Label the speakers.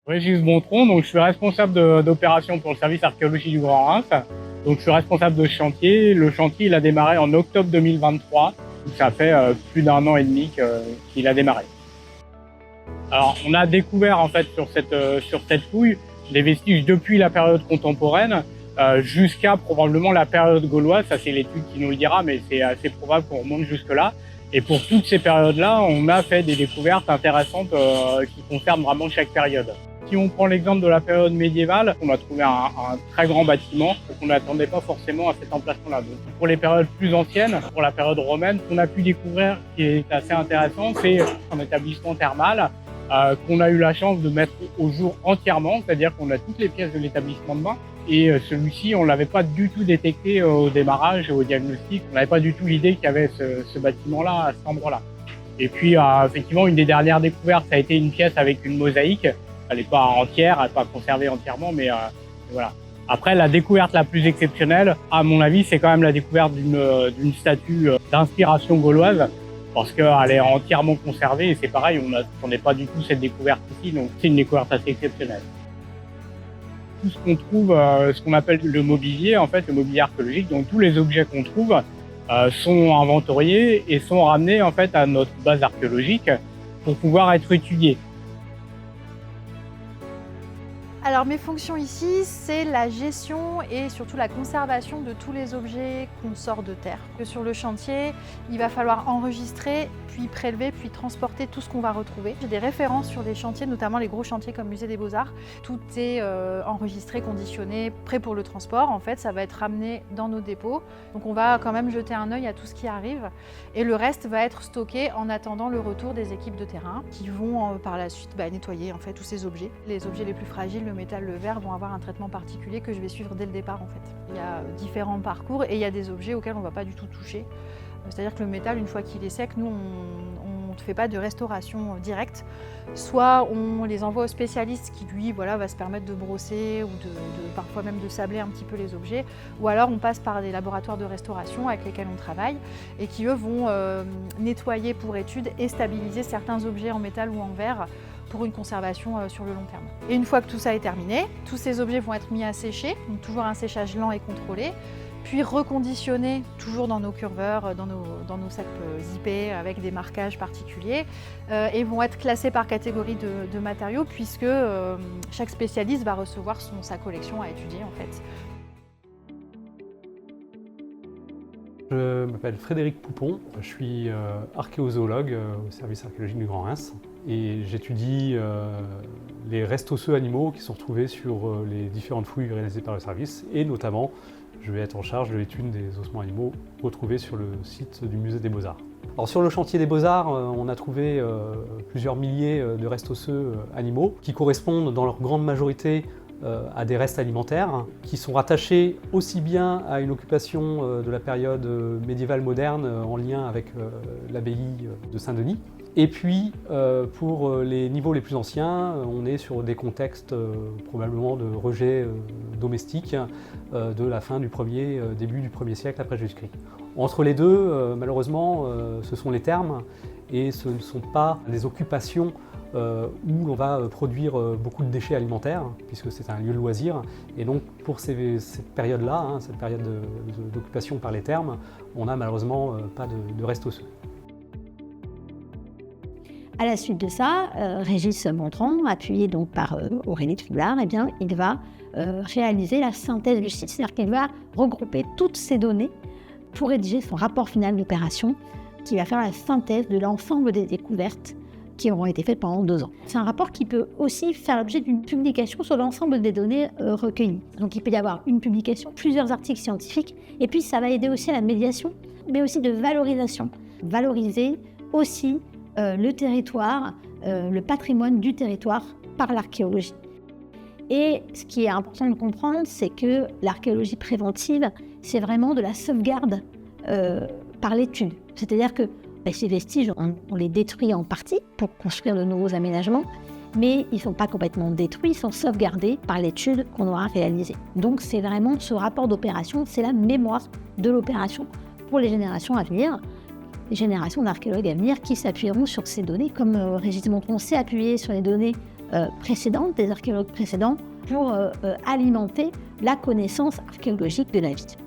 Speaker 1: Régis Bontron, donc je suis responsable d'opération pour le service archéologie du Grand Reims. Donc je suis responsable de ce chantier. Le chantier il a démarré en octobre 2023. Donc, ça fait plus d'un an et demi qu'il a démarré. Alors on a découvert en fait sur cette fouille des vestiges depuis la période contemporaine jusqu'à probablement la période gauloise. Ça c'est l'étude qui nous le dira, mais c'est assez probable qu'on remonte jusque-là. Et pour toutes ces périodes-là, on a fait des découvertes intéressantes qui concernent vraiment chaque période. Si on prend l'exemple de la période médiévale, on a trouvé un très grand bâtiment qu'on n'attendait pas forcément à cet emplacement-là. Donc, pour les périodes plus anciennes, pour la période romaine, ce qu'on a pu découvrir qui est assez intéressant, c'est un établissement thermal qu'on a eu la chance de mettre au jour entièrement, c'est-à-dire qu'on a toutes les pièces de l'établissement de bain. Et celui-ci, on l'avait pas du tout détecté au démarrage, au diagnostic. On n'avait pas du tout l'idée qu'il y avait ce bâtiment-là à cet endroit-là. Et puis, effectivement, une des dernières découvertes, ça a été une pièce avec une mosaïque. Elle n'est pas entière, elle n'est pas conservée entièrement, mais voilà. Après, la découverte la plus exceptionnelle, à mon avis, c'est quand même la découverte d'une statue d'inspiration gauloise, parce qu'elle est entièrement conservée, et c'est pareil, on n'est pas du tout cette découverte ici, donc c'est une découverte assez exceptionnelle. Tout ce qu'on trouve, ce qu'on appelle le mobilier, en fait, le mobilier archéologique, donc tous les objets qu'on trouve sont inventoriés et sont ramenés en fait à notre base archéologique pour pouvoir être étudiés.
Speaker 2: Alors mes fonctions ici, c'est la gestion et surtout la conservation de tous les objets qu'on sort de terre. Sur le chantier, il va falloir enregistrer, puis prélever, puis transporter tout ce qu'on va retrouver. J'ai des références sur des chantiers, notamment les gros chantiers comme Musée des Beaux-Arts. Tout est enregistré, conditionné, prêt pour le transport. En fait, ça va être ramené dans nos dépôts. Donc on va quand même jeter un œil à tout ce qui arrive. Et le reste va être stocké en attendant le retour des équipes de terrain qui vont par la suite nettoyer en fait tous ces objets. Les objets les plus fragiles, le métal, le verre, vont avoir un traitement particulier que je vais suivre dès le départ en fait. Il y a différents parcours et il y a des objets auxquels on ne va pas du tout toucher. C'est-à-dire que le métal, une fois qu'il est sec, nous on ne fait pas de restauration directe. Soit on les envoie au spécialiste qui lui va se permettre de brosser ou parfois même de sabler un petit peu les objets, ou alors on passe par des laboratoires de restauration avec lesquels on travaille et qui eux vont nettoyer pour étude et stabiliser certains objets en métal ou en verre pour une conservation sur le long terme. Et une fois que tout ça est terminé, tous ces objets vont être mis à sécher, donc toujours un séchage lent et contrôlé, puis reconditionnés toujours dans nos curveurs, dans nos sacs zippés avec des marquages particuliers et vont être classés par catégorie de matériaux puisque chaque spécialiste va recevoir sa collection à étudier en fait.
Speaker 3: Je m'appelle Frédéric Poupon, je suis archéozoologue au service archéologique du Grand Reims et j'étudie les restes osseux animaux qui sont retrouvés sur les différentes fouilles réalisées par le service et notamment je vais être en charge de l'étude des ossements animaux retrouvés sur le site du Musée des Beaux-Arts. Alors sur le chantier des Beaux-Arts, on a trouvé plusieurs milliers de restes osseux animaux qui correspondent dans leur grande majorité à des restes alimentaires qui sont rattachés aussi bien à une occupation de la période médiévale moderne en lien avec l'abbaye de Saint-Denis. Et puis pour les niveaux les plus anciens, on est sur des contextes probablement de rejet domestique de la fin du début du 1er siècle après Jésus-Christ. Entre les deux, malheureusement, ce sont les thermes et ce ne sont pas des occupations où on va produire beaucoup de déchets alimentaires, puisque c'est un lieu de loisir. Et donc pour cette période-là, cette période d'occupation par les thermes, on n'a malheureusement pas de restes osseux.
Speaker 4: À la suite de ça, Régis Bontron, appuyé donc par Aurélie Trublard, il va réaliser la synthèse du site, c'est-à-dire qu'il va regrouper toutes ces données pour rédiger son rapport final d'opération, qui va faire la synthèse de l'ensemble des découvertes qui auront été faites pendant 2 ans. C'est un rapport qui peut aussi faire l'objet d'une publication sur l'ensemble des données recueillies. Donc il peut y avoir une publication, plusieurs articles scientifiques, et puis ça va aider aussi à la médiation, mais aussi de valorisation. Valoriser aussi le territoire, le patrimoine du territoire par l'archéologie. Et ce qui est important de comprendre, c'est que l'archéologie préventive, c'est vraiment de la sauvegarde par l'étude. C'est-à-dire que ces vestiges, on les détruit en partie pour construire de nouveaux aménagements, mais ils ne sont pas complètement détruits, ils sont sauvegardés par l'étude qu'on aura réalisée. Donc c'est vraiment ce rapport d'opération, c'est la mémoire de l'opération pour les générations à venir, les générations d'archéologues à venir qui s'appuieront sur ces données, comme Régis Bontron s'est appuyé sur les données précédentes, des archéologues précédents, pour alimenter la connaissance archéologique de la ville.